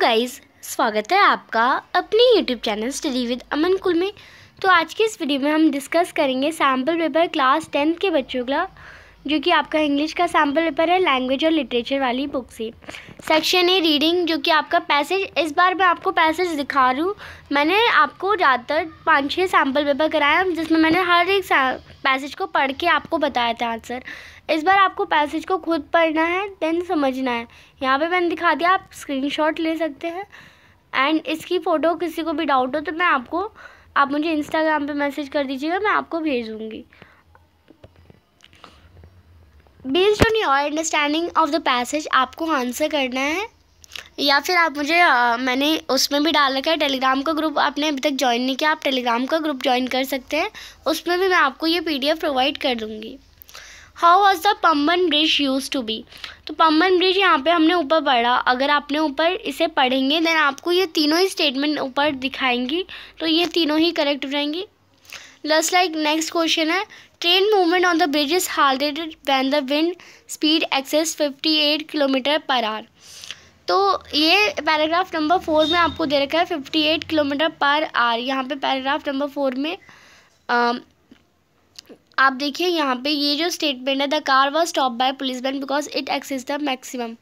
Guys, स्वागत है आपका अपने यूट्यूब चैनल स्टडी विद अमन कुल में। तो आज की इस वीडियो में हम डिस्कस करेंगे सैम्पल पेपर क्लास 10th के बच्चों का, जो कि आपका इंग्लिश का सैम्पल पेपर है लैंग्वेज और लिटरेचर वाली बुक से। सेक्शन ए रीडिंग, जो कि आपका पैसेज, इस बार मैं आपको पैसेज दिखा रही हूँ। मैंने आपको ज़्यादातर 5-6 सैम्पल पेपर कराया जिसमें मैंने हर एक पैसेज को पढ़ के आपको बताया था आंसर। इस बार आपको पैसेज को खुद पढ़ना है, देन समझना है। यहाँ पे मैंने दिखा दिया, आप स्क्रीनशॉट ले सकते हैं। एंड इसकी फ़ोटो किसी को भी डाउट हो तो आप मुझे इंस्टाग्राम पे मैसेज कर दीजिएगा, मैं आपको भेज दूँगी। Based on your understanding of the passage आपको आंसर करना है, या फिर आप मुझे मैंने उसमें भी डाल रखा है टेलीग्राम का ग्रुप, आपने अभी तक ज्वाइन नहीं किया, आप टेलीग्राम का ग्रुप ज्वाइन कर सकते हैं। उसमें भी मैं आपको ये PDF प्रोवाइड कर दूँगी। How was the Pamban bridge used to be. तो पंबन ब्रिज यहाँ पे हमने ऊपर पढ़ा। अगर आपने ऊपर इसे पढ़ेंगे देन आपको ये तीनों ही स्टेटमेंट ऊपर दिखाएंगी, तो ये तीनों ही करेक्ट हो जाएंगी। जस्ट लाइक नेक्स्ट क्वेश्चन है, train movement on the bridge is halted when the wind speed exceeds 58 kilometre per hour. तो ये पैराग्राफ नंबर 4 में आपको दे रखा है 58 किलोमीटर पर आवर। यहाँ पे पैराग्राफ नंबर 4 में आप देखिए, यहाँ पे ये जो स्टेटमेंट है, the car was stop by policeman because it excess the maximum.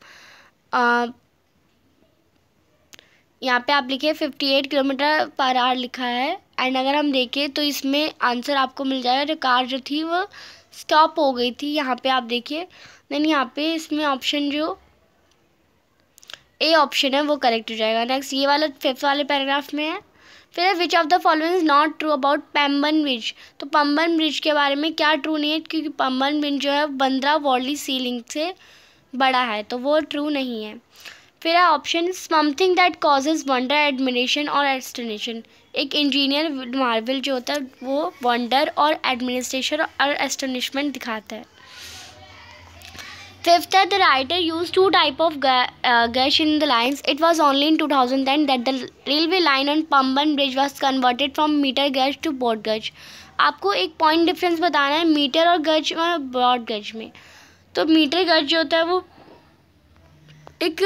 यहाँ पे आप लिखिए 58 किलोमीटर पर आवर लिखा है। एंड अगर हम देखें तो इसमें आंसर आपको मिल जाएगा, जो कार जो थी वो स्टॉप हो गई थी। यहाँ पे आप देखिए, देन यहाँ पे इसमें ऑप्शन जो ए ऑप्शन है वो करेक्ट हो जाएगा। नेक्स्ट ये वाला 5th वाले पैराग्राफ में है, फिर which of the following is not true about Pamban bridge. तो पंबन ब्रिज के बारे में क्या ट्रू नहीं है, क्योंकि पंबन ब्रिज जो है बंद्रा वॉली सी लिंक से बड़ा है, तो वो ट्रू नहीं है। फिर है option something that causes wonder, admiration और एस्टोनिशन। एक इंजीनियर मार्वल जो होता है वो वंडर और एडमिनिस्ट्रेशन और एस्टोनिशमेंट दिखाता है। Fifth, the writer used two type of gauge in the lines. It was only in 2010 that the railway line on Pamban Bridge was converted from meter gauge to broad gauge. आपको एक point difference बताना है metre और गज में, broad गज में। तो मीटर गज जो होता है वो एक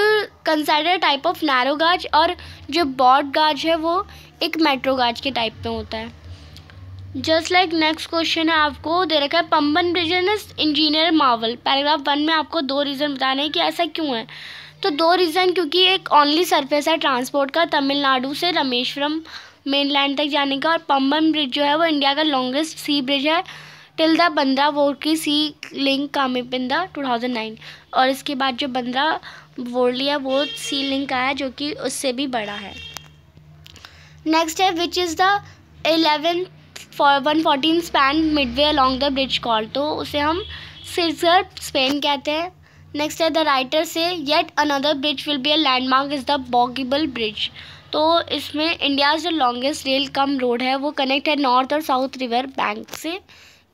कंसाइडर टाइप ऑफ नैरो गाज, और जो ब्रॉड गाज है वो एक मेट्रो गाज के टाइप में होता है। जस्ट लाइक नेक्स्ट क्वेश्चन है, आपको दे रखा है Pamban bridge engineer Marvel. Paragraph 1 में आपको 2 रीज़न बताने हैं कि ऐसा क्यों है। तो 2 रीज़न, क्योंकि एक ओनली सरफेस है ट्रांसपोर्ट का तमिलनाडु से रामेश्वरम मेनलैंड तक जाने का, और पंबन ब्रिज जो है वो इंडिया का लॉन्गेस्ट सी ब्रिज है till the Bandra Worli sea link coming in the 2009। और इसके बाद जो बंद्रा वोरली है वो सी लिंक आया जो कि उससे भी बड़ा है। नेक्स्ट है which is the 11th 114 span midway along the bridge call. तो उसे हम सिरसर स्पेन कहते हैं। नेक्स्ट है द राइटर से yet another bridge will be a landmark is the Bogibeel bridge. तो इसमें इंडिया जो लॉन्गेस्ट रेल कम रोड है वो कनेक्ट है नॉर्थ और साउथ रिवर बैंक से।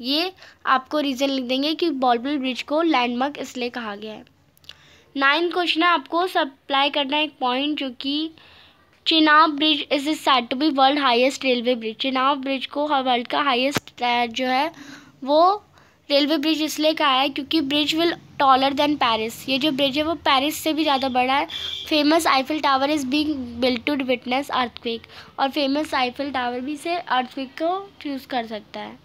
ये आपको रीज़न लिख देंगे कि बॉगीबल ब्रिज को लैंडमार्क इसलिए कहा गया है। 9th क्वेश्चन है, आपको सप्लाई करना है एक पॉइंट, जो कि Chenab bridge is said to be world highest railway bridge. Chenab bridge को वर्ल्ड का हाईएस्ट जो है वो रेलवे ब्रिज इसलिए कहा है क्योंकि bridge will taller than Paris. ये जो ब्रिज है वो पेरिस से भी ज़्यादा बड़ा है। Famous Eiffel tower is being built to witness earthquake. और फेमस आईफिल टावर भी से अर्थक्वेक को चूज़ कर सकता है।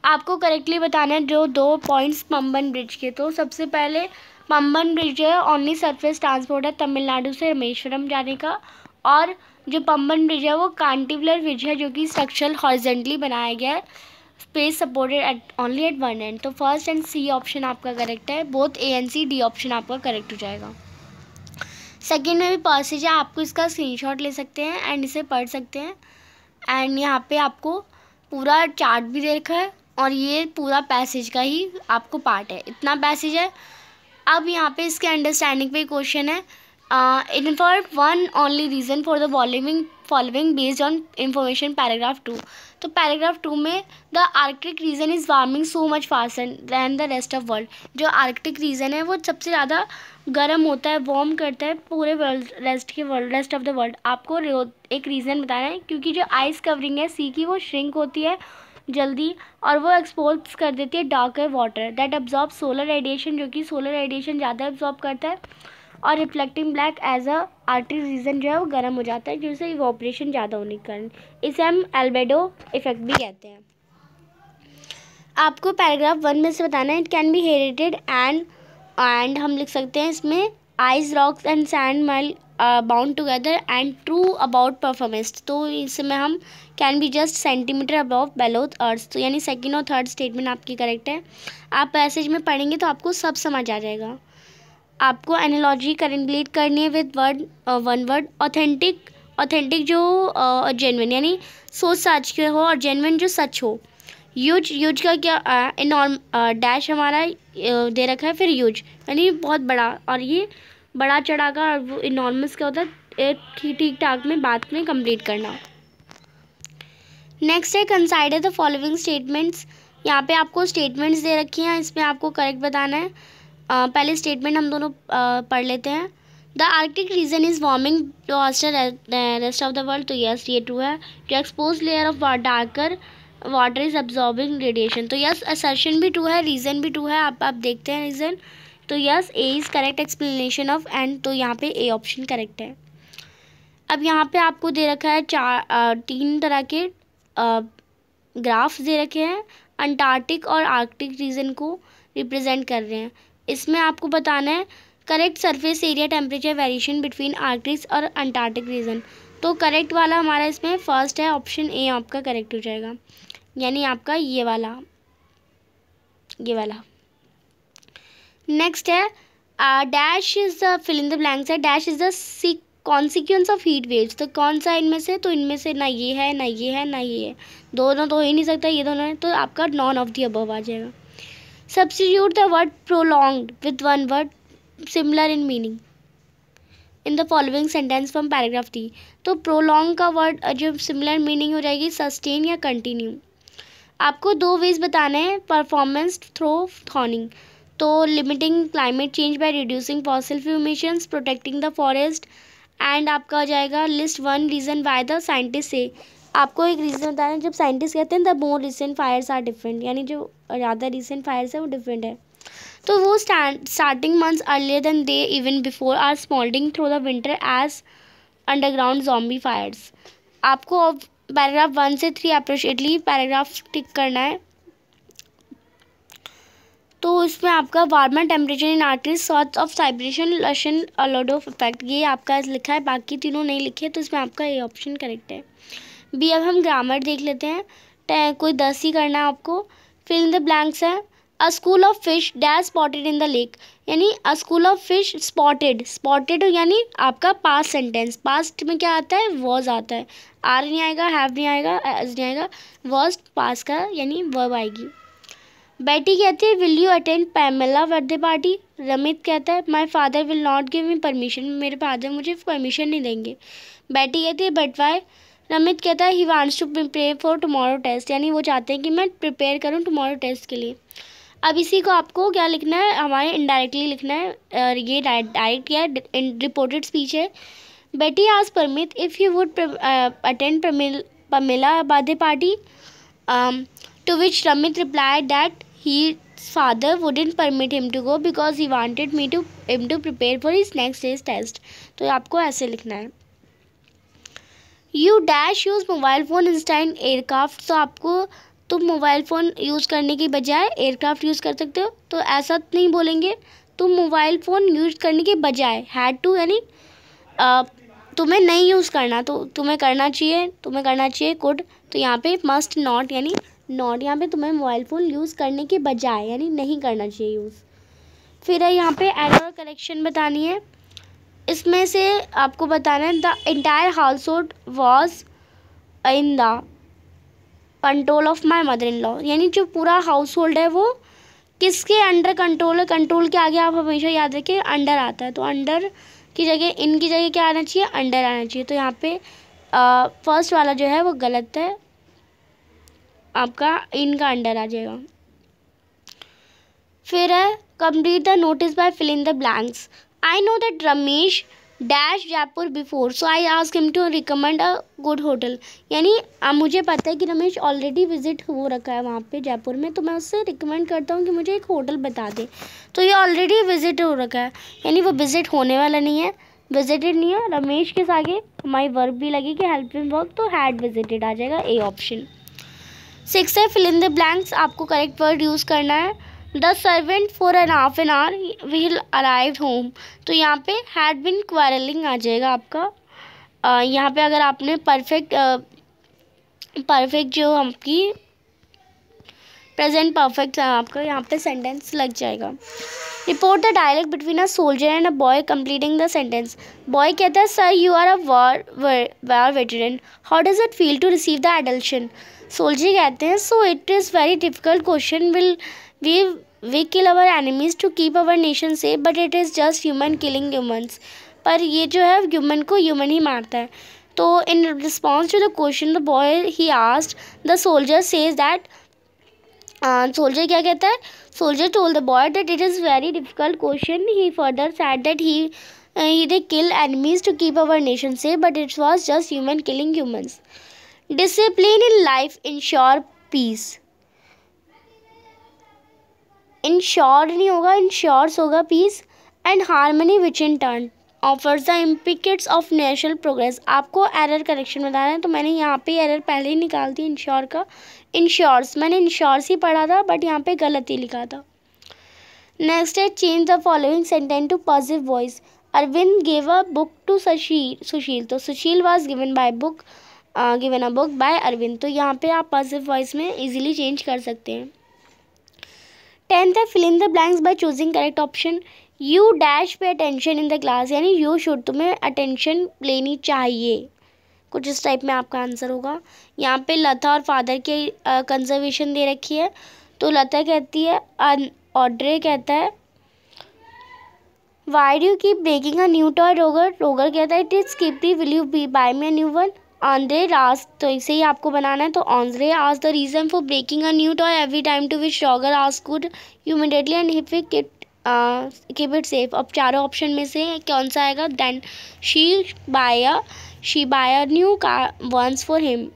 आपको करेक्टली बताना है जो 2 पॉइंट्स पंबन ब्रिज के। तो सबसे पहले पंबन ब्रिज जो है ओनली सरफेस ट्रांसपोर्ट है तमिलनाडु से रामेश्वरम जाने का, और जो पंबन ब्रिज है वो कांटिवुलर ब्रिज है जो कि स्ट्रक्चरल हॉरिजॉन्टली बनाया गया है, space supported at only at one end. तो फर्स्ट एंड सी ऑप्शन आपका करेक्ट है, both A and C, D option आपका करेक्ट हो जाएगा। सेकेंड में भी पैसेज है, आपको इसका स्क्रीनशॉट ले सकते हैं एंड इसे पढ़ सकते हैं। एंड यहाँ पे आपको पूरा चार्ट भी दे रखा है, और ये पूरा पैसेज का ही आपको पार्ट है, इतना पैसेज है। अब यहाँ पे इसके अंडरस्टैंडिंग पे क्वेश्चन है, infer one only reason for the following based on information paragraph 2। तो पैराग्राफ 2 में the arctic region is warming so much faster than the rest of world. जो आर्कटिक रीजन है वो सबसे ज़्यादा गर्म होता है, वार्म करता है पूरे रेस्ट ऑफ द वर्ल्ड। आपको एक रीज़न बताना है, क्योंकि जो आइस कवरिंग है सी की वो श्रिंक होती है जल्दी, और वो एक्सपोज कर देती है darker water that absorb solar radiation, जो कि सोलर रेडिएशन ज़्यादा एब्जॉर्ब करता है। और reflecting black as a arctic region जो है वो गर्म हो जाता है, जिससे इवोपरेशन ज़्यादा होने के कारण। इसे हम एल्बेडो इफेक्ट भी कहते हैं। आपको पैराग्राफ 1 में से बताना है, it can be heated and हम लिख सकते हैं इसमें ice rocks and sand mile bound together and true about performance. तो इसमें हम can be just centimetre above below earth, तो यानी सेकंड और थर्ड स्टेटमेंट आपकी करेक्ट है। आप पैसेज में पढ़ेंगे तो आपको सब समझ आ जाएगा। आपको एनालॉजी करेंट करनी है विद वन वर्ड। ऑथेंटिक जो जेन्युइन यानी सोच सच के हो और जेन्युइन जो सच हो। यूज का क्या डैश हमारा दे रखा है, फिर यूज यानी बहुत बड़ा, और ये बड़ा चढ़ा का, और वो इनॉर्मस क्या होता है ठीक ठाक में बात में कंप्लीट करना। नेक्स्ट है कंसाइडर द फॉलोइंग स्टेटमेंट्स। यहाँ पे आपको स्टेटमेंट्स दे रखी हैं, इसमें आपको करेक्ट बताना है। पहले स्टेटमेंट हम दोनों पढ़ लेते हैं। The arctic region is warming faster rest of the world. तो यस ये ट्रू है। जो expose layer of darker water is absorbing radiation. तो यस असर्शन भी ट्रू है, रीज़न भी ट्रू है। आप देखते हैं रीज़न। तो yes A is correct explanation of and, तो यहाँ पे ए ऑप्शन करेक्ट है। अब यहाँ पे आपको दे रखा है 3 तरह के ग्राफ्स दे रखे हैं, अंटार्कटिक और आर्कटिक रीजन को रिप्रेजेंट कर रहे हैं। इसमें आपको बताना है correct surface area temperature variation between Arctic और अंटार्कटिक रीजन। तो करेक्ट वाला हमारा इसमें फर्स्ट है, ऑप्शन ए आपका करेक्ट हो जाएगा, यानी आपका ये वाला। नेक्स्ट है dash is the fill in the blanks है, dash is the consequence of heat waves. तो कौन सा इनमें से, तो इनमें से ना ये है ना ये है ना ये है, दोनों तो हो ही नहीं सकता, ये दोनों है, तो आपका नॉन ऑफ दी अबव आ जाएगा। Substitute the word prolonged with one word similar in meaning in the following sentence from paragraph T. तो प्रोलॉन्ग का वर्ड जो सिमिलर मीनिंग हो जाएगी सस्टेन या कंटिन्यू। आपको 2 वेज बताने हैं, परफॉर्मेंस थ्रो थॉर्निंग। तो limiting climate change by reducing fossil fuel emissions, protecting the forest, and आपका हो जाएगा list 1 reason why the scientist से। आपको एक रीज़न बताना है, जब साइंटिस्ट कहते हैं the more recent fires are different, यानी जो ज़्यादा रिसेंट फायर्स है वो डिफरेंट है। तो वो starting months earlier than they even before are smouldering through the winter as underground zombie fires. आपको पैराग्राफ 1 से 3 अप्रोचिएटली पैराग्राफ टिक करना है। तो इसमें आपका warmer temperature in Arctic sorts of Siberian lashing a load of effect, ये आपका लिखा है, बाकी तीनों नहीं लिखे, तो इसमें आपका ये ऑप्शन करेक्ट है। बी अब हम ग्रामर देख लेते हैं, कोई 10 ही करना है आपको। फिल इन द ब्लैंक्स है a school of fish dash spotted in the lake, यानी a school of fish spotted यानी आपका पास्ट सेंटेंस, पास्ट में क्या आता है वॉज आता है, आर नहीं आएगा, हैव नहीं आएगा, एज नहीं आएगा, वॉज पास का यानी वर्ब आएगी। बेटी कहती है will you attend Pamela birthday party. Ramit कहता है my father will not give me permission, मेरे फादर मुझे परमिशन नहीं देंगे। बेटी कहती है बट वाई। रमित कहता है he wants to prepare for tomorrow test, यानी वो चाहते हैं कि मैं प्रिपेयर करूँ टुमारो टेस्ट के लिए। अब इसी को आपको क्या लिखना है, हमारे इनडायरेक्टली लिखना है, ये डायरेक्ट क्या रिपोर्टेड स्पीच है। बेटी आज Ramit if you would attend Pamela birthday party, to which Ramit replied that his father wouldn't permit him to go because he wanted him to prepare for his next day's test। तो आपको ऐसे लिखना है you dash use mobile phone instead aircraft. तो आपको तुम mobile phone use करने की बजाय एयरक्राफ्ट यूज़ कर सकते हो, तो ऐसा नहीं बोलेंगे, तुम मोबाइल फ़ोन यूज़ करने के बजाय, हैड टू यानी तुम्हें नहीं यूज़ करना, तो तुम्हें करना चाहिए कुड। तो यहाँ पे मस्ट नॉट यानी नॉट, यहाँ पे तुम्हें मोबाइल फ़ोन यूज़ करने के बजाय यानी नहीं करना चाहिए यूज़। फिर है यहाँ पे एरर और करेक्शन बतानी है। इसमें से आपको बताना है the entire house hold was in the control of my mother in law, यानी जो पूरा हाउस होल्ड है वो किसके अंडर कंट्रोल है। कंट्रोल के आगे आप हमेशा याद रखिए अंडर आता है, तो अंडर की जगह इनकी जगह क्या आना चाहिए, अंडर आना चाहिए। तो यहाँ पे फर्स्ट वाला जो है वो गलत है, आपका इनका अंडर आ जाएगा। फिर है complete the notice by filling the blanks. I know that Ramesh dash Jaipur before, so I ask him to recommend a good hotel. यानी मुझे पता है कि रमेश ऑलरेडी विजिट हो रखा है वहाँ पे जयपुर में, तो मैं उससे रिकमेंड करता हूँ कि मुझे एक होटल बता दे। तो ये ऑलरेडी विजिट हो रखा है, यानी वो विजिट होने वाला नहीं है, विजिटेड नहीं है। रमेश के आगे हमारी वर्ब भी लगेगी हेल्पिंग वर्ब, तो हैड विजिटेड आ जाएगा ए ऑप्शन। 6 है फिल इन द ब्लैंक्स, आपको करेक्ट वर्ड यूज़ करना है। The servant for an half an hour will arrive home, तो यहाँ पे हैड बिन क्वारलिंग आ जाएगा आपका। यहाँ पे अगर आपने परफेक्ट जो आपकी प्रेजेंट परफेक्ट है आपका, यहाँ पे सेंटेंस लग जाएगा। Report the dialogue between a soldier and a boy completing the sentence. Boy कहता है sir you are a war veteran, how does it feel to receive the adulation. Soldier कहते हैं so it is very difficult question, will we kill our enemies to keep our nation safe, but it is just human killing humans। पर ये जो है human को human ही मारता है। तो in response to the question the boy he asked, the soldier says that, soldier क्या कहता है, soldier told the boy that it is very difficult question, he further said that he they kill enemies to keep our nation safe, but it was just human killing humans। Discipline in life ensure peace, ensure नहीं होगा, ensures होगा peace, and harmony which in turn offers the implicates of national progress. आपको error correction बताना है, तो मैंने यहाँ पे एरर पहले ही निकाल दी इंश्योर का, इंश्योर्स मैंने इंश्योर्स ही पढ़ा था बट यहाँ पे गलत ही लिखा था। नेक्स्ट है change the following sentence to positive voice. Arvind gave a book to Sushil, तो Sushil was given a book by Arvind, तो यहाँ पे आप पॉजिटिव वॉइस में इजीली चेंज कर सकते हैं। 10th है fill in the blanks by choosing correct option. You dash pay attention in the class, यानी यू शुड, तुम्हें अटेंशन लेनी चाहिए, कुछ इस टाइप में आपका आंसर होगा। यहाँ पे लता और फादर के कंजर्वेशन दे रखी है, तो लता कहती है, ऑड्रे कहता है why do you keep breaking a new toy, Roger कहता है इट इज स्किप्टी will you be buy me a new one. Andre ask, तो इसे ही आपको बनाना है, तो Andre ask the reason for breaking a new toy every time to which Roger ask good you immediately and he keep it safe. अब चारों option में से कौन सा आएगा, then she buy a new car once for him.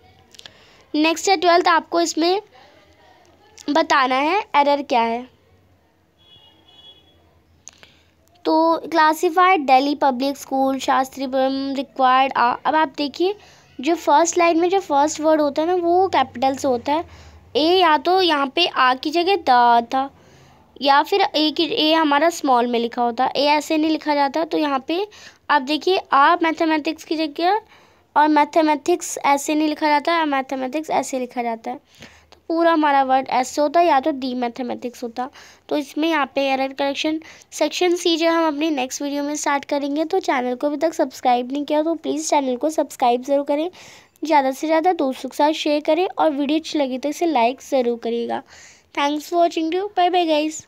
Next है 12th, आपको इसमें बताना है एरर क्या है। तो classified Delhi Public School Shastripuram required आ। अब आप देखिए जो फर्स्ट लाइन में जो फर्स्ट वर्ड होता है ना वो कैपिटल से होता है। ए या तो यहाँ पे आ की जगह द था, या फिर ए हमारा स्मॉल में लिखा होता, ए ऐसे नहीं लिखा जाता। तो यहाँ पे आप देखिए आ मैथमेटिक्स की जगह, और मैथमेटिक्स ऐसे नहीं लिखा जाता, मैथमेटिक्स ऐसे लिखा जाता है। तो पूरा हमारा वर्ड ऐसे होता या तो डी मैथमेटिक्स होता। तो इसमें यहाँ पे एरर करेक्शन सेक्शन सी जो हम अपनी नेक्स्ट वीडियो में स्टार्ट करेंगे। तो चैनल को अभी तक सब्सक्राइब नहीं किया तो प्लीज़ चैनल को सब्सक्राइब ज़रूर करें, ज़्यादा से ज़्यादा दोस्तों के साथ शेयर करें, और वीडियो अच्छी लगी तो इसे लाइक ज़रूर करिएगा। Thanks for watching you, bye bye guys.